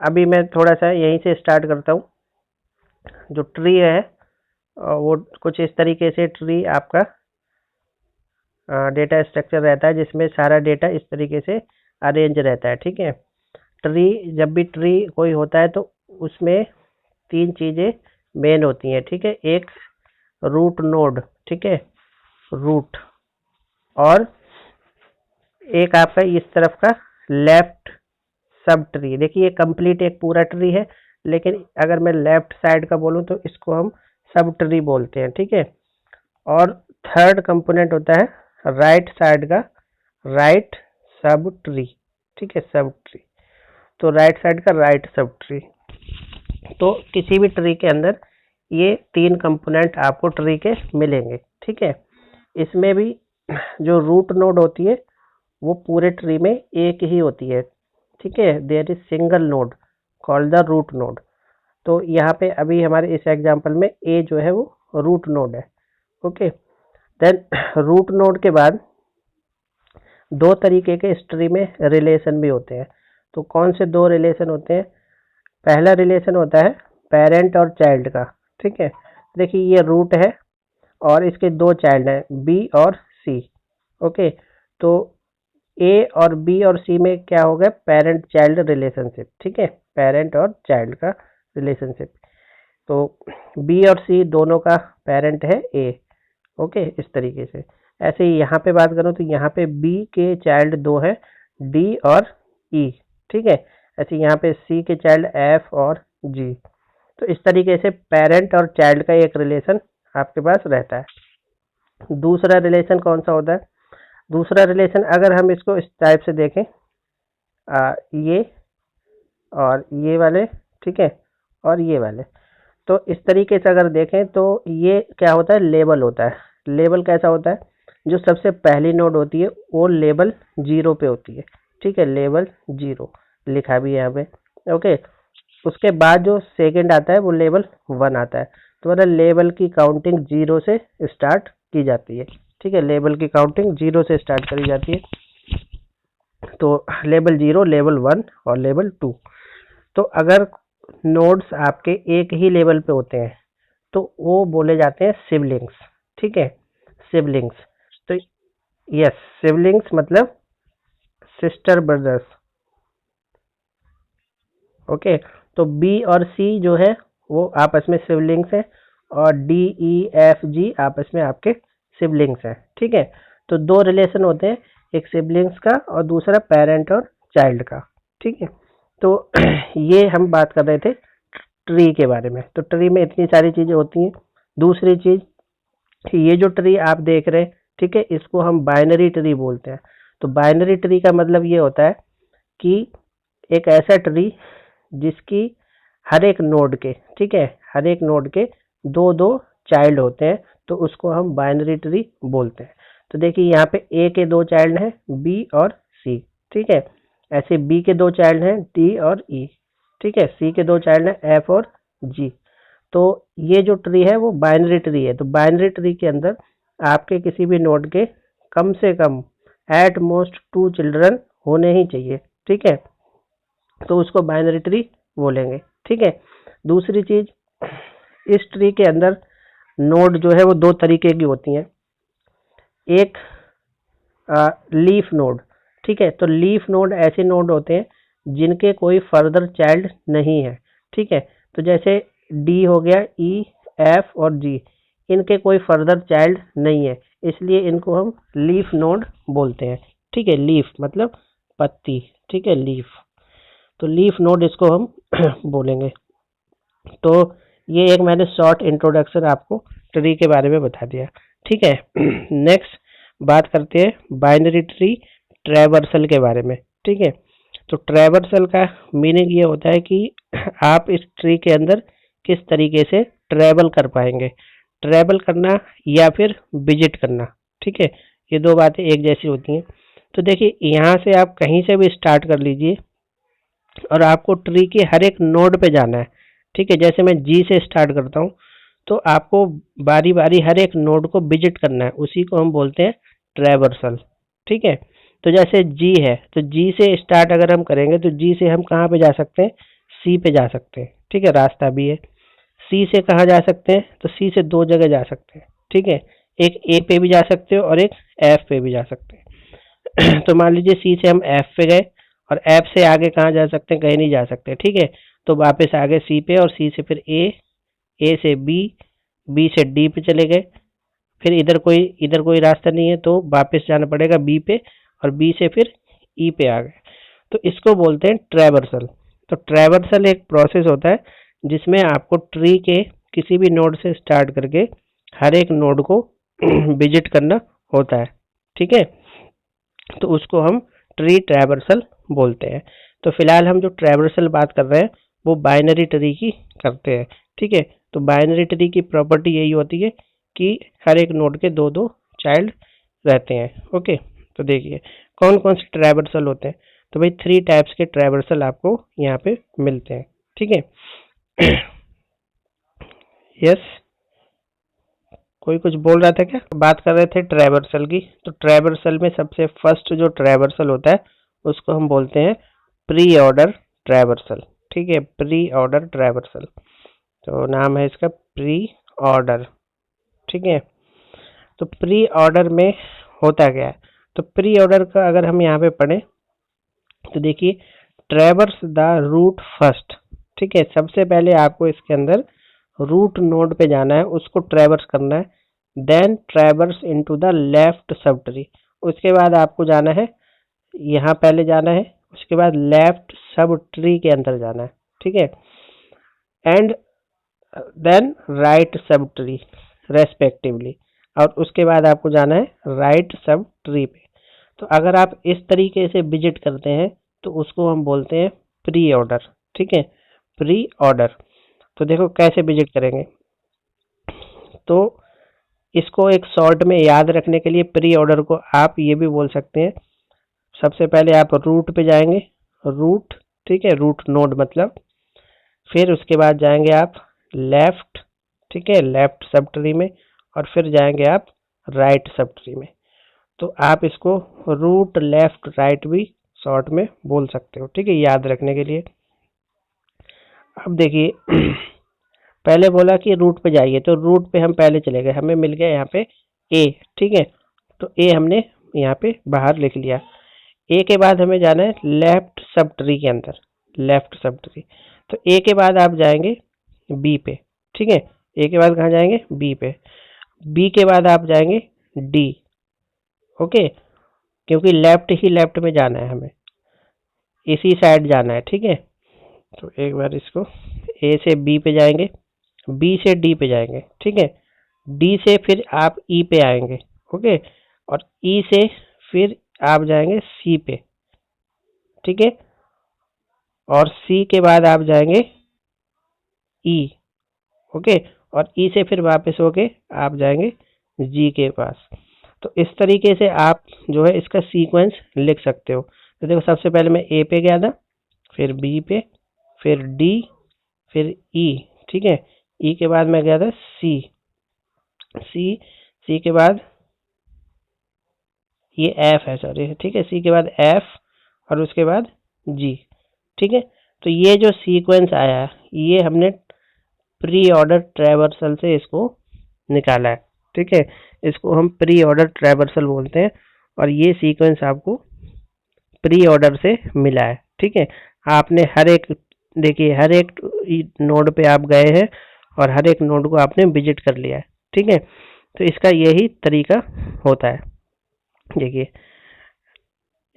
अभी मैं थोड़ा सा यहीं से स्टार्ट करता हूँ। जो ट्री है वो कुछ इस तरीके से ट्री आपका डेटा स्ट्रक्चर रहता है, जिसमें सारा डेटा इस तरीके से अरेंज रहता है। ठीक है, ट्री जब भी ट्री कोई होता है तो उसमें तीन चीज़ें मेन होती हैं। ठीक है, एक रूट नोड, ठीक है, रूट, और एक आपका इस तरफ का लेफ्ट सब ट्री। देखिए ये कंप्लीट एक पूरा ट्री है, लेकिन अगर मैं लेफ्ट साइड का बोलूँ तो इसको हम सब ट्री बोलते हैं। ठीक है, और थर्ड कंपोनेंट होता है राइट साइड का राइट सब ट्री। ठीक है, सब ट्री, तो राइट साइड का राइट सब ट्री। तो किसी भी ट्री के अंदर ये तीन कंपोनेंट आपको ट्री के मिलेंगे। ठीक है, इसमें भी जो रूट नोड होती है वो पूरे ट्री में एक ही होती है। ठीक है, there is single node called the root node. तो यहाँ पे अभी हमारे इस एग्जांपल में ए जो है वो रूट नोड है। ओके, देन रूट नोड के बाद दो तरीके के इस ट्री में रिलेशन भी होते हैं। तो कौन से दो रिलेशन होते हैं? पहला रिलेशन होता है पेरेंट और चाइल्ड का। ठीक है, देखिए ये रूट है और इसके दो चाइल्ड हैं, बी और सी। ओके, तो ए और बी और सी में क्या हो गया? Parent child relationship. ठीक है, पेरेंट और चाइल्ड का रिलेशनशिप। तो बी और सी दोनों का पेरेंट है ए। ओके, इस तरीके से। ऐसे ही यहाँ पे बात करूँ तो यहाँ पे बी के चाइल्ड दो है, डी और ई। ठीक है, ऐसे यहाँ पे सी के चाइल्ड एफ और जी। तो इस तरीके से पेरेंट और चाइल्ड का एक रिलेशन आपके पास रहता है। दूसरा रिलेशन कौन सा होता है? दूसरा रिलेशन अगर हम इसको इस टाइप से देखें, ये और ये वाले, ठीक है, और ये वाले, तो इस तरीके से अगर देखें तो ये क्या होता है? लेबल होता है। लेबल कैसा होता है? जो सबसे पहली नोड होती है वो लेबल 0 पे होती है। ठीक है, लेबल 0 लिखा भी है यहाँ पे। ओके, उसके बाद जो सेकंड आता है वो लेबल 1 आता है। तो मतलब लेबल की काउंटिंग 0 से स्टार्ट की जाती है। ठीक है, लेबल की काउंटिंग 0 से स्टार्ट करी जाती है। तो लेबल 0, लेबल 1 और लेबल 2। तो अगर नोड्स आपके एक ही लेवल पे होते हैं तो वो बोले जाते हैं सिबलिंग्स। ठीक है, सिबलिंग्स। तो यस, सिबलिंग्स मतलब सिस्टर ब्रदर्स। ओके, तो बी और सी जो है वो आपस में सिबलिंग्स हैं, और डी ई एफ जी आपस में आपके सिबलिंग्स हैं। ठीक है, तो दो रिलेशन होते हैं, एक सिबलिंग्स का और दूसरा पेरेंट और चाइल्ड का। ठीक है, तो ये हम बात कर रहे थे ट्री के बारे में। तो ट्री में इतनी सारी चीज़ें होती हैं। दूसरी चीज़, ये जो ट्री आप देख रहे हैं, ठीक है, इसको हम बाइनरी ट्री बोलते हैं। तो बाइनरी ट्री का मतलब ये होता है कि एक ऐसा ट्री जिसकी हर एक नोड के, ठीक है, हर एक नोड के दो दो चाइल्ड होते हैं, तो उसको हम बाइनरी ट्री बोलते हैं। तो देखिए यहाँ पे ए के दो चाइल्ड हैं, बी और सी। ठीक है, ऐसे बी के दो चाइल्ड हैं, डी और ई। ठीक है, सी के दो चाइल्ड हैं, एफ और जी। तो ये जो ट्री है वो बाइनरी ट्री है। तो बाइनरी ट्री के अंदर आपके किसी भी नोड के कम से कम एट मोस्ट 2 चिल्ड्रन होने ही चाहिए। ठीक है, तो उसको बाइनरी ट्री बोलेंगे। ठीक है, दूसरी चीज, इस ट्री के अंदर नोड जो है वो दो तरीके की होती हैं। एक लीफ नोड। ठीक है, तो लीफ नोड ऐसे नोड होते हैं जिनके कोई फर्दर चाइल्ड नहीं है। ठीक है, तो जैसे डी हो गया, ई, एफ और जी, इनके कोई फर्दर चाइल्ड नहीं है, इसलिए इनको हम लीफ नोड बोलते हैं। ठीक है, लीफ मतलब पत्ती। ठीक है, लीफ, तो लीफ नोड इसको हम बोलेंगे। तो ये एक मैंने शॉर्ट इंट्रोडक्शन आपको ट्री के बारे में बता दिया। ठीक है, नेक्स्ट बात करते हैं बाइनरी ट्री ट्रैवर्सल के बारे में। ठीक है, तो ट्रैवर्सल का मीनिंग ये होता है कि आप इस ट्री के अंदर किस तरीके से ट्रैवल कर पाएंगे। ट्रैवल करना या फिर विजिट करना। ठीक है, ये दो बातें एक जैसी होती हैं। तो देखिए यहाँ से आप कहीं से भी स्टार्ट कर लीजिए और आपको ट्री के हर एक नोड पे जाना है। ठीक है, जैसे मैं जी से स्टार्ट करता हूँ तो आपको बारी बारी हर एक नोड को विजिट करना है, उसी को हम बोलते हैं ट्रैवर्सल। ठीक है, तो जैसे जी है तो जी से स्टार्ट अगर हम करेंगे तो जी से हम कहाँ पे जा सकते हैं? सी पे जा सकते हैं, ठीक है, रास्ता भी है। सी से कहाँ जा सकते हैं, तो सी से दो जगह जा सकते हैं, ठीक है, एक ए पे भी जा सकते हो और एक एफ पे भी जा सकते हैं। तो मान लीजिए सी से हम एफ पे गए और एफ से आगे कहाँ जा सकते हैं, कहीं नहीं जा सकते, ठीक है। तो वापस आगे सी पे और सी से फिर ए से बी, बी से डी पे चले गए। फिर इधर कोई रास्ता नहीं है तो वापस जाना पड़ेगा बी पे और बी से फिर ई पे आ गए। तो इसको बोलते हैं ट्रैवर्सल। तो ट्रैवर्सल एक प्रोसेस होता है जिसमें आपको ट्री के किसी भी नोड से स्टार्ट करके हर एक नोड को विजिट करना होता है, ठीक है। तो उसको हम ट्री ट्रैवर्सल बोलते हैं। तो फिलहाल हम जो ट्रैवर्सल बात कर रहे हैं वो बाइनरी ट्री की करते हैं, ठीक है। तो बाइनरी ट्री की प्रॉपर्टी यही होती है कि हर एक नोड के दो दो चाइल्ड रहते हैं, ओके। तो देखिए कौन कौन से ट्रैवर्सल होते हैं। तो भाई 3 टाइप्स के ट्रैवर्सल आपको यहाँ पे मिलते हैं, ठीक है। यस, कोई कुछ बोल रहा था क्या? बात कर रहे थे ट्रैवर्सल की। तो ट्रैवर्सल में सबसे फर्स्ट जो ट्रैवर्सल होता है उसको हम बोलते हैं प्री ऑर्डर ट्रैवर्सल, ठीक है, प्री ऑर्डर ट्रैवर्सल। तो नाम है इसका प्री ऑर्डर, ठीक है। तो प्री ऑर्डर में होता क्या है, तो प्री ऑर्डर का अगर हम यहाँ पे पढ़ें तो देखिए ट्रैवर्स द रूट फर्स्ट, ठीक है। सबसे पहले आपको इसके अंदर रूट नोड पे जाना है, उसको ट्रैवर्स करना है। Then traverse into the left subtree, उसके बाद आपको जाना है यहाँ पहले जाना है, उसके बाद लेफ्ट सब ट्री के अंदर जाना है, ठीक है। And then right subtree respectively, और उसके बाद आपको जाना है राइट सब ट्री पे। तो अगर आप इस तरीके से विजिट करते हैं तो उसको हम बोलते हैं प्री ऑर्डर, ठीक है, प्री ऑर्डर। तो देखो कैसे विजिट करेंगे, तो इसको एक शॉर्ट में याद रखने के लिए प्री ऑर्डर को आप ये भी बोल सकते हैं। सबसे पहले आप रूट पे जाएंगे, रूट, ठीक है, रूट नोड मतलब। फिर उसके बाद जाएंगे आप लेफ्ट, ठीक है, लेफ्ट सब ट्री में, और फिर जाएंगे आप राइट सब ट्री में। तो आप इसको रूट लेफ्ट राइट भी शॉर्ट में बोल सकते हो, ठीक है, याद रखने के लिए। अब देखिए पहले बोला कि रूट पे जाइए, तो रूट पे हम पहले चले गए, हमें मिल गया यहाँ पे ए, ठीक है। तो ए हमने यहाँ पे बाहर लिख लिया। ए के बाद हमें जाना है लेफ्ट सब ट्री के अंदर, लेफ्ट सब ट्री। तो ए के बाद आप जाएंगे बी पे, ठीक है, ए के बाद कहाँ जाएंगे, बी पे। बी के बाद आप जाएंगे डी, ओके, क्योंकि लेफ्ट ही लेफ्ट में जाना है हमें, इसी साइड जाना है, ठीक है। तो एक बार इसको ए से बी पे जाएंगे, बी से डी पे जाएंगे, ठीक है, डी से फिर आप ई पे आएंगे, ओके, और ई से फिर आप जाएंगे सी पे, ठीक है, और सी के बाद आप जाएंगे ई, ओके, और ई से फिर वापस होके आप जाएंगे जी के पास। तो इस तरीके से आप जो है इसका सीक्वेंस लिख सकते हो। तो देखो सबसे पहले मैं ए पे गया था, फिर बी पे, फिर डी, फिर ई, ठीक है, ई के बाद मैं गया था सी, सी के बाद ये एफ है, सॉरी, ठीक है, सी के बाद एफ और उसके बाद जी, ठीक है। तो ये जो सीक्वेंस आया ये हमने प्री ऑर्डर ट्रैवर्सल से इसको निकाला है, ठीक है, इसको हम प्री ऑर्डर ट्रैवर्सल बोलते हैं। और ये सीक्वेंस आपको प्री ऑर्डर से मिला है, ठीक है। आपने हर एक, देखिए हर एक नोड पे आप गए हैं और हर एक नोड को आपने विजिट कर लिया है, ठीक है। तो इसका यही तरीका होता है। देखिए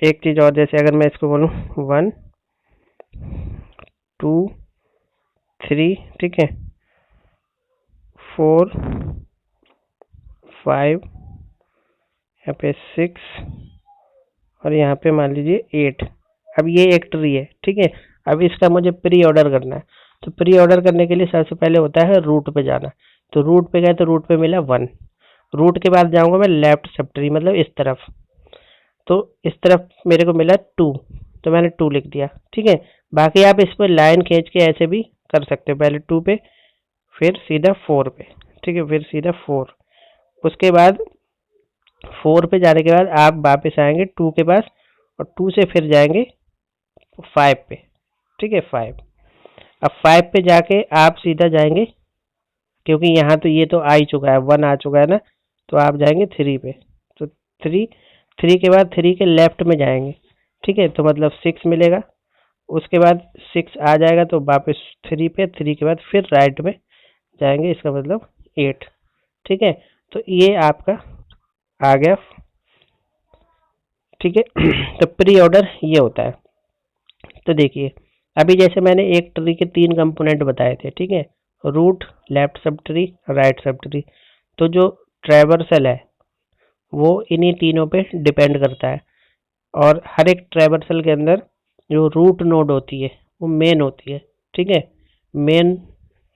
एक चीज और, जैसे अगर मैं इसको बोलूँ 1 2 3, ठीक है, 4 5, यहाँ पे 6 और यहाँ पे मान लीजिए 8। अब ये एक ट्री है, ठीक है। अब इसका मुझे प्री ऑर्डर करना है। तो प्री ऑर्डर करने के लिए सबसे पहले होता है रूट पे जाना। तो रूट पे गए तो रूट पे मिला 1। रूट के बाद जाऊंगा मैं लेफ्ट सब ट्री मतलब इस तरफ, तो इस तरफ मेरे को मिला 2, तो मैंने 2 लिख दिया, ठीक है। बाकी आप इस पर लाइन खींच के ऐसे भी कर सकते हो, पहले 2 पे फिर सीधा 4 पे, ठीक है, फिर सीधा 4, उसके बाद 4 पे जाने के बाद आप वापस आएंगे 2 के पास और 2 से फिर जाएंगे 5 पे, ठीक है, 5, अब 5 पे जाके आप सीधा जाएंगे, क्योंकि यहाँ तो ये तो आ ही चुका है, 1 आ चुका है ना, तो आप जाएंगे 3 पे। तो 3, 3 के बाद 3 के लेफ्ट में जाएंगे, ठीक है, तो मतलब 6 मिलेगा। उसके बाद 6 आ जाएगा तो वापस 3 पे, 3 के बाद फिर राइट में जाएंगे, इसका मतलब 8, ठीक है। तो ये आपका आ गया, ठीक है। तो प्री ऑर्डर ये होता है। तो देखिए, अभी जैसे मैंने एक ट्री के 3 कंपोनेंट बताए थे, ठीक है, root, left subtree, right subtree. तो जो ट्रैवर्सल है वो इन्हीं तीनों पे डिपेंड करता है, और हर एक ट्रैवर्सल के अंदर जो रूट नोड होती है वो मेन होती है, ठीक है, मेन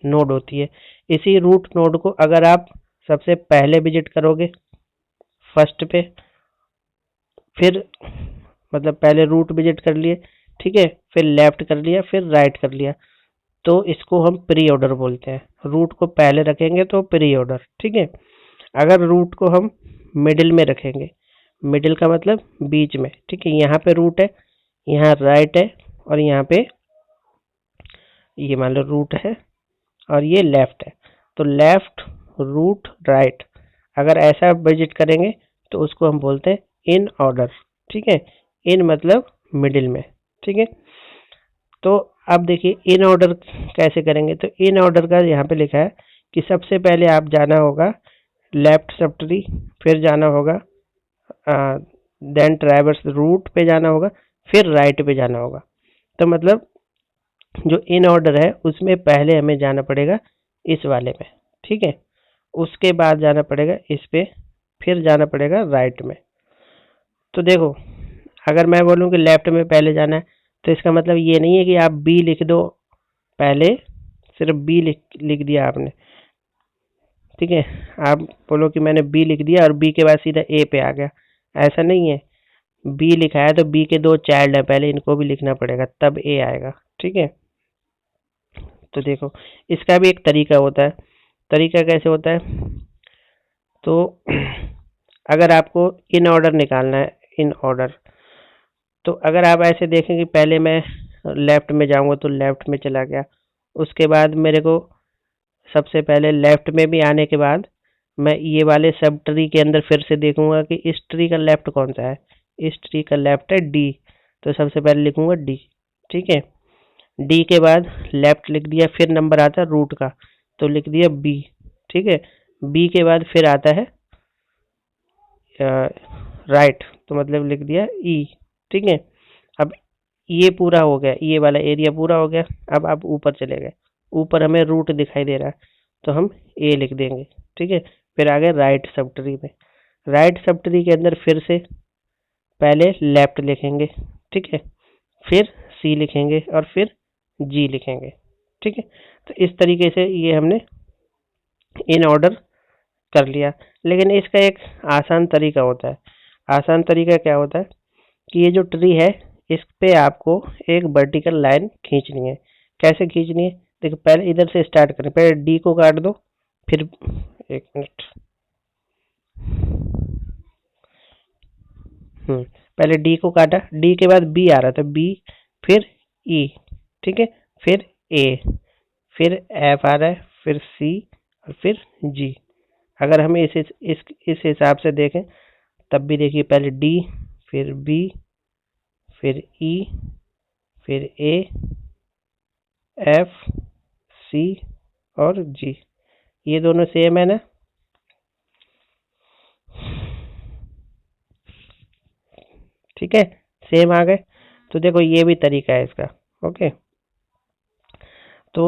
नोड होती है। इसी रूट नोड को अगर आप सबसे पहले विजिट करोगे फर्स्ट पे, फिर मतलब पहले रूट विजिट कर लिए, ठीक है, फिर लेफ्ट कर लिया, फिर राइट कर लिया, तो इसको हम प्री ऑर्डर बोलते हैं। रूट को पहले रखेंगे तो प्री ऑर्डर, ठीक है। अगर रूट को हम मिडिल में रखेंगे, मिडिल का मतलब बीच में, ठीक है, यहाँ पे रूट है, यहाँ राइट है, और यहाँ पे ये मान लो रूट है और ये लेफ्ट है, तो लेफ्ट, रूट, राइट, अगर ऐसा विजिट करेंगे तो उसको हम बोलते हैं इन ऑर्डर, ठीक है। इन मतलब मिडिल में, ठीक है। तो अब देखिए इन ऑर्डर कैसे करेंगे, तो इन ऑर्डर का यहाँ पे लिखा है कि सबसे पहले आप जाना होगा लेफ्ट सब ट्री, फिर जाना होगा देन ट्रैवर्स रूट पे जाना होगा, फिर राइट पे जाना होगा। तो मतलब जो इन ऑर्डर है उसमें पहले हमें जाना पड़ेगा इस वाले में, ठीक है, उसके बाद जाना पड़ेगा इस पे, फिर जाना पड़ेगा राइट में। तो देखो, अगर मैं बोलूँ कि लेफ्ट में पहले जाना है, तो इसका मतलब ये नहीं है कि आप बी लिख दो पहले, सिर्फ बी लिख दिया आपने, ठीक है। आप बोलो कि मैंने बी लिख दिया और बी के बाद सीधा ए पे आ गया, ऐसा नहीं है। बी लिखा है तो बी के 2 चाइल्ड है, पहले इनको भी लिखना पड़ेगा तब ए आएगा, ठीक है। तो देखो, इसका भी एक तरीका होता है। तरीका कैसे होता है, तो अगर आपको इन ऑर्डर निकालना है, इन ऑर्डर, तो अगर आप ऐसे देखें कि पहले मैं लेफ्ट में जाऊंगा तो लेफ्ट में चला गया, उसके बाद मेरे को सबसे पहले लेफ्ट में भी आने के बाद मैं ये वाले सब ट्री के अंदर फिर से देखूंगा कि इस ट्री का लेफ्ट कौन सा है। इस ट्री का लेफ्ट है डी, तो सबसे पहले लिखूंगा डी, ठीक है। डी के बाद लेफ्ट लिख दिया, फिर नंबर आता है रूट का, तो लिख दिया बी, ठीक है। बी के बाद फिर आता है राइट, तो मतलब लिख दिया ई, ठीक है। अब ये पूरा हो गया, ये वाला एरिया पूरा हो गया। अब आप ऊपर चले गए, ऊपर हमें रूट दिखाई दे रहा है, तो हम ए लिख देंगे, ठीक है। फिर आ गए राइट सब ट्री में, राइट सब ट्री के अंदर फिर से पहले लेफ्ट लिखेंगे, ठीक है, फिर सी लिखेंगे और फिर जी लिखेंगे, ठीक है। तो इस तरीके से ये हमने इन ऑर्डर कर लिया। लेकिन इसका एक आसान तरीका होता है। आसान तरीका क्या होता है कि ये जो ट्री है इस पे आपको एक वर्टिकल लाइन खींचनी है। कैसे खींचनी है, देखो पहले इधर से स्टार्ट करें, पहले डी को काट दो, फिर एक मिनट, पहले डी को काटा, डी के बाद बी आ रहा था, बी, फिर ई, ठीक है, फिर ए, फिर एफ आ रहा है, फिर सी और फिर जी। अगर हम इस हिसाब से देखें तब भी देखिए, पहले डी, फिर बी, फिर ई, फिर ए, एफ, सी और जी, ये दोनों सेम है ना। ठीक है, सेम आ गए। तो देखो ये भी तरीका है इसका, ओके। तो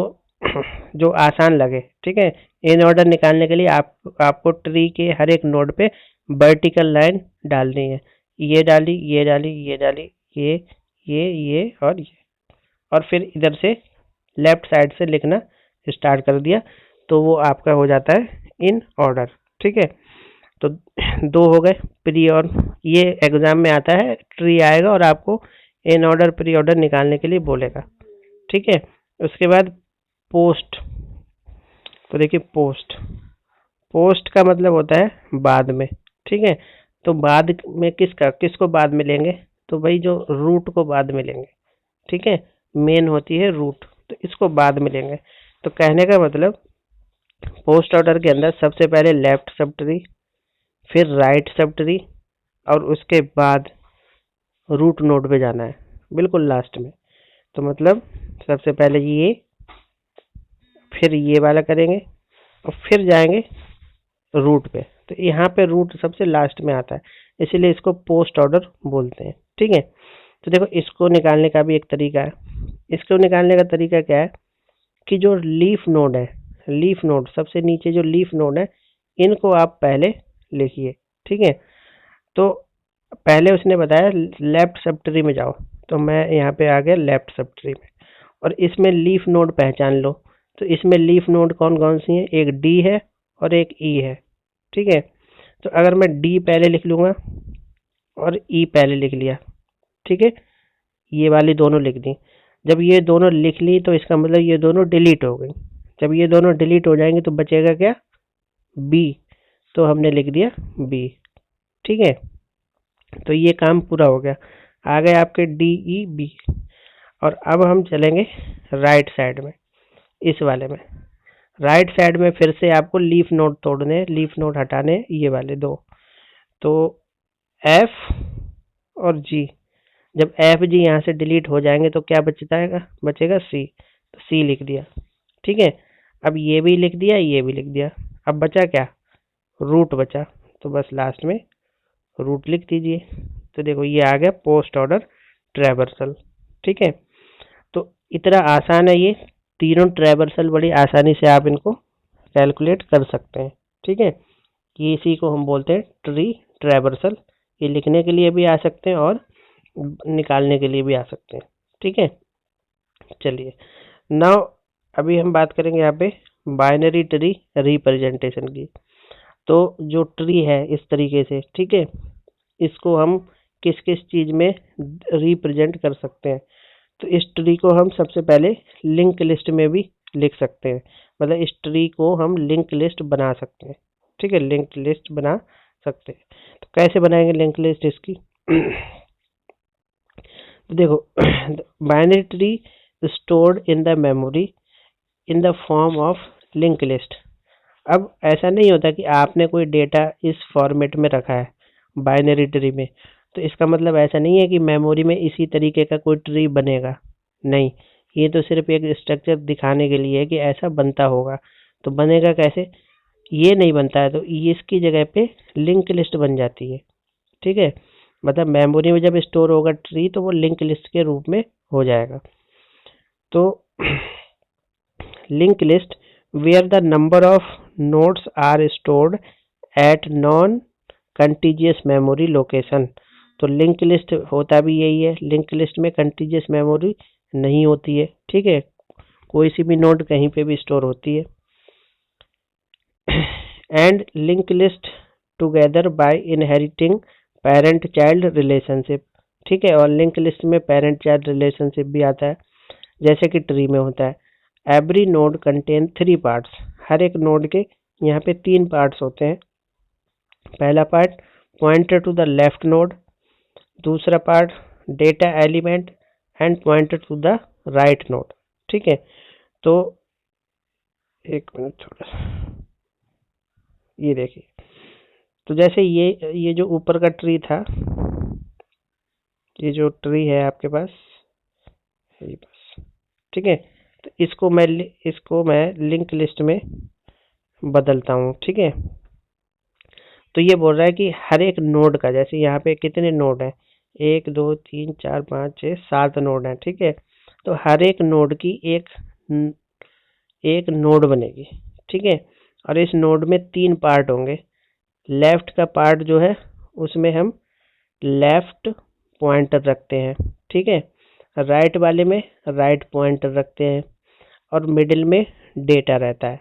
जो आसान लगे, ठीक है, इन ऑर्डर निकालने के लिए आपको ट्री के हर एक नोड पे वर्टिकल लाइन डालनी है। ये डाली, ये डाली, ये डाली, ये और फिर इधर से लेफ्ट साइड से लिखना स्टार्ट कर दिया, तो वो आपका हो जाता है इन ऑर्डर, ठीक है। तो दो हो गए प्री, और ये एग्जाम में आता है, ट्री आएगा और आपको इन ऑर्डर प्री ऑर्डर निकालने के लिए बोलेगा, ठीक है। उसके बाद पोस्ट, तो देखिए पोस्ट, पोस्ट का मतलब होता है बाद में, ठीक है। तो बाद में किसको बाद में लेंगे, तो भाई जो रूट को बाद में लेंगे, ठीक है। मेन होती है रूट, तो इस उसको बाद में लेंगे। तो कहने का मतलब पोस्ट ऑर्डर के अंदर सबसे पहले लेफ्ट सब ट्री, फिर राइट सब ट्री, और उसके बाद रूट नोड पे जाना है बिल्कुल लास्ट में। तो मतलब सबसे पहले ये, फिर ये वाला करेंगे और फिर जाएंगे रूट पे। तो यहाँ पे रूट सबसे लास्ट में आता है, इसीलिए इसको पोस्ट ऑर्डर बोलते हैं। ठीक है, तो देखो इसको निकालने का भी एक तरीका है। इसको निकालने का तरीका क्या है कि जो लीफ नोड है, लीफ नोड सबसे नीचे जो लीफ नोड है, इनको आप पहले लिखिए। ठीक है, तो पहले उसने बताया लेफ्ट सब ट्री में जाओ, तो मैं यहाँ पे आ गया लेफ्ट सब ट्री में, और इसमें लीफ नोड पहचान लो। तो इसमें लीफ नोड कौन कौन सी है, एक डी है और एक ई है। ठीक है, तो अगर मैं डी पहले लिख लूँगा और ई पहले लिख लिया, ठीक है, ये वाली दोनों लिख दी। जब ये दोनों लिख ली तो इसका मतलब ये दोनों डिलीट हो गई। जब ये दोनों डिलीट हो जाएंगे तो बचेगा क्या, बी, तो हमने लिख दिया बी। ठीक है, तो ये काम पूरा हो गया, आ गए आपके डी ई बी। और अब हम चलेंगे राइट साइड में, इस वाले में। राइट साइड में फिर से आपको लीफ नोड तोड़ने, लीफ नोड हटाने, ये वाले दो। तो एफ और जी, जब एफ जी यहाँ से डिलीट हो जाएंगे तो क्या बचता बचेगा सी, तो सी लिख दिया। ठीक है, अब ये भी लिख दिया, ये भी लिख दिया। अब बचा क्या, रूट बचा, तो बस लास्ट में रूट लिख दीजिए। तो देखो ये आ गया पोस्ट ऑर्डर ट्रैवर्सल। ठीक है, तो इतना आसान है ये, तीनों ट्रैवर्सल बड़ी आसानी से आप इनको कैलकुलेट कर सकते हैं। ठीक है, ये इसी को हम बोलते हैं ट्री ट्रैवर्सल। ये लिखने के लिए भी आ सकते हैं और निकालने के लिए भी आ सकते हैं। ठीक है, चलिए नाउ अभी हम बात करेंगे यहाँ पे बाइनरी ट्री रिप्रेजेंटेशन की। तो जो ट्री है इस तरीके से, ठीक है, इसको हम किस किस चीज़ में रिप्रेजेंट कर सकते हैं। तो इस ट्री को हम सबसे पहले लिंक लिस्ट में भी लिख सकते हैं, मतलब इस ट्री को हम लिंक लिस्ट बना सकते हैं। ठीक है, लिंक लिस्ट बना सकते हैं। तो कैसे बनाएंगे लिंक लिस्ट इसकी तो देखो binary tree stored in the memory in the form of link list. अब ऐसा नहीं होता कि आपने कोई डेटा इस फॉर्मेट में रखा है बाइनरी ट्री में, तो इसका मतलब ऐसा नहीं है कि मेमोरी में इसी तरीके का कोई ट्री बनेगा। नहीं, ये तो सिर्फ एक स्ट्रक्चर दिखाने के लिए है कि ऐसा बनता होगा। तो बनेगा कैसे, ये नहीं बनता है तो इसकी जगह पे लिंक लिस्ट बन जाती है। ठीक है, मतलब मेमोरी में जब स्टोर होगा ट्री तो वो लिंक लिस्ट के रूप में हो जाएगा। तो link list where the number of nodes are stored at non contiguous memory location। तो लिंक लिस्ट होता भी यही है, लिंक लिस्ट में कंटीजियस मेमोरी नहीं होती है। ठीक है, कोई सी भी नोड कहीं पे भी स्टोर होती है। And link list together by inheriting parent child relationship. ठीक है, और लिंक लिस्ट में पेरेंट चाइल्ड रिलेशनशिप भी आता है, जैसे कि ट्री में होता है। Every node contain 3 parts. हर एक नोड के यहाँ पे 3 पार्ट्स होते हैं। पहला part pointer to the left node, दूसरा part data element and pointer to the right node. ठीक है, तो एक मिनट थोड़ा, ये देखिए, तो जैसे ये जो ऊपर का ट्री था, ये जो ट्री है आपके पास, ये बस, ठीक है, तो इसको मैं लिंक लिस्ट में बदलता हूँ। ठीक है, तो ये बोल रहा है कि हर एक नोड का, जैसे यहाँ पे कितने नोड हैं, 1 2 3 4 5 6 7 नोड हैं। ठीक है, तो हर एक नोड की एक नोड बनेगी। ठीक है, और इस नोड में 3 पार्ट होंगे। लेफ्ट का पार्ट जो है उसमें हम लेफ्ट पॉइंटर रखते हैं। ठीक है, राइट वाले में राइट पॉइंटर रखते हैं, और मिडिल में डेटा रहता है।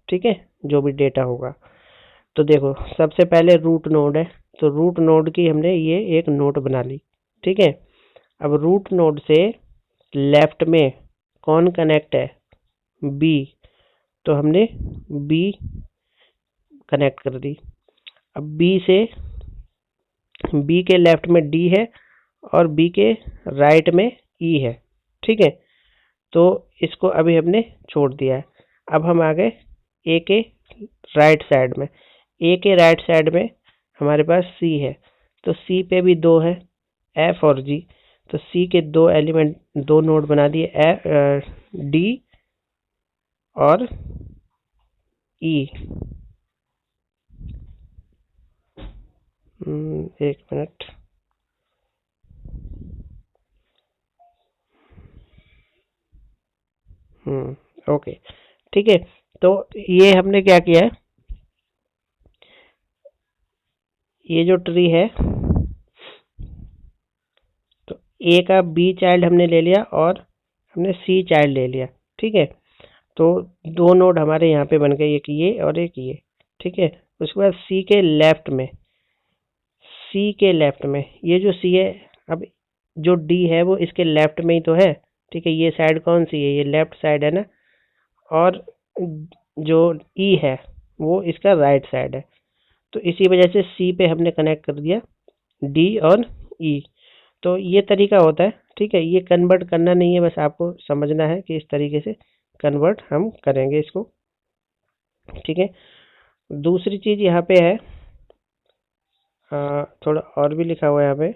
ठीक है, जो भी डेटा होगा। तो देखो सबसे पहले रूट नोड है, तो रूट नोड की हमने ये एक नोड बना ली। ठीक है, अब रूट नोड से लेफ्ट में कौन कनेक्ट है, बी, तो हमने बी कनेक्ट कर दी। अब बी के लेफ्ट में डी है और बी के राइट में ई है। ठीक है, तो इसको अभी हमने छोड़ दिया है। अब हम आ गए ए के राइट साइड में। ए के राइट साइड में हमारे पास सी है, तो सी पे भी दो है, एफ और जी। तो सी के दो एलिमेंट, दो नोड बना दिए, एफ डी और ई। एक मिनट, ओके, ठीक है। तो ये हमने क्या किया है, ये जो ट्री है, तो ए का बी चाइल्ड हमने ले लिया और हमने सी चाइल्ड ले लिया, ठीक है। तो दो नोड हमारे यहाँ पे बन गए, एक ये और एक ये, ठीक है। उसके बाद सी के लेफ्ट में, सी के लेफ्ट में ये जो सी है, अब जो डी है वो इसके लेफ्ट में ही तो है, ठीक है। ये साइड कौन सी है, ये लेफ्ट साइड है ना, और जो ई है वो इसका राइट साइड है। तो इसी वजह से सी पे हमने कनेक्ट कर दिया डी और ई। तो ये तरीका होता है, ठीक है। ये कन्वर्ट करना नहीं है, बस आपको समझना है कि इस तरीके से कन्वर्ट हम करेंगे इसको, ठीक है। दूसरी चीज यहाँ पे है, थोड़ा और भी लिखा हुआ है यहाँ पे,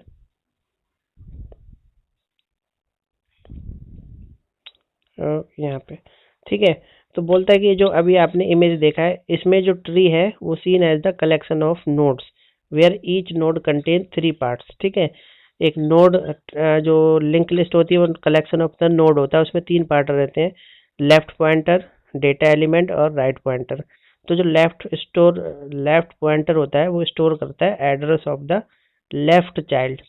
यहाँ पे, ठीक है। तो बोलता है कि जो अभी आपने इमेज देखा है, इसमें जो ट्री है वो seen as the collection of nodes where each node contain three parts, ठीक है। एक नोड, जो लिंक लिस्ट होती है वो कलेक्शन ऑफ द नोड होता है, उसमें तीन पार्ट रहते हैं, लेफ्ट पॉइंटर, डेटा एलिमेंट और राइट पॉइंटर। तो जो लेफ्ट पॉइंटर होता है वो स्टोर करता है address of the left child,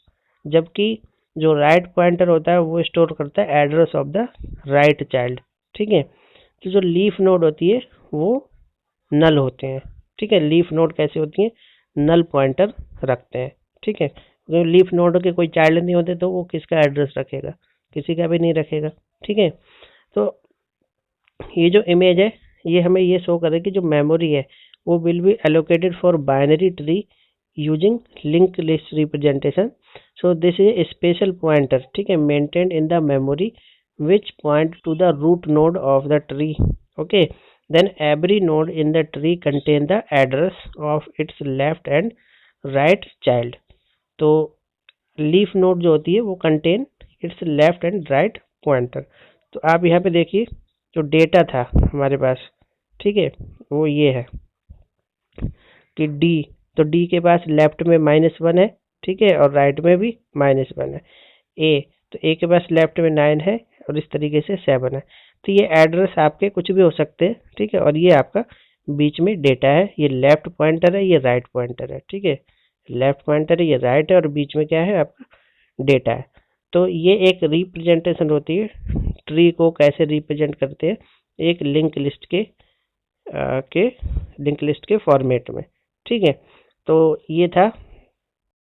जबकि जो राइट पॉइंटर होता है वो स्टोर करता है address of the right child, ठीक है। तो जो लीफ नोड होती है वो नल होते हैं, ठीक है। लीफ नोड कैसे होती है, नल पॉइंटर रखते हैं, ठीक है। जो लीफ नोड के कोई चाइल्ड नहीं होते तो वो किसका एड्रेस रखेगा, किसी का भी नहीं रखेगा, ठीक है। तो ये जो इमेज है ये हमें ये शो करे कि जो मेमोरी है वो will be allocated for binary tree using link list representation. So this is a special pointer, ठीक है, maintained in the memory which point to the root node of the tree, okay. Then every node in the tree contain the address of its left and right child. तो leaf node जो होती है वो contain it's left and write pointer. तो आप यहाँ पे देखिए जो डेटा था हमारे पास, ठीक है, वो ये है कि डी, तो डी के पास लेफ्ट में -1 है, ठीक है, और राइट में भी -1 है। ए, तो ए के पास लेफ्ट में 9 है और इस तरीके से 7 है। तो ये एड्रेस आपके कुछ भी हो सकते हैं, ठीक है। और ये आपका बीच में डेटा है, ये लेफ्ट पॉइंटर है, ये राइट पॉइंटर है, ठीक है। लेफ्ट पॉइंटर है, ये राइट है, और बीच में क्या है आपका डेटा है। तो ये एक रिप्रेजेंटेशन होती है, ट्री को कैसे रिप्रेजेंट करते हैं, एक लिंक लिस्ट के फॉर्मेट में, ठीक है। तो ये था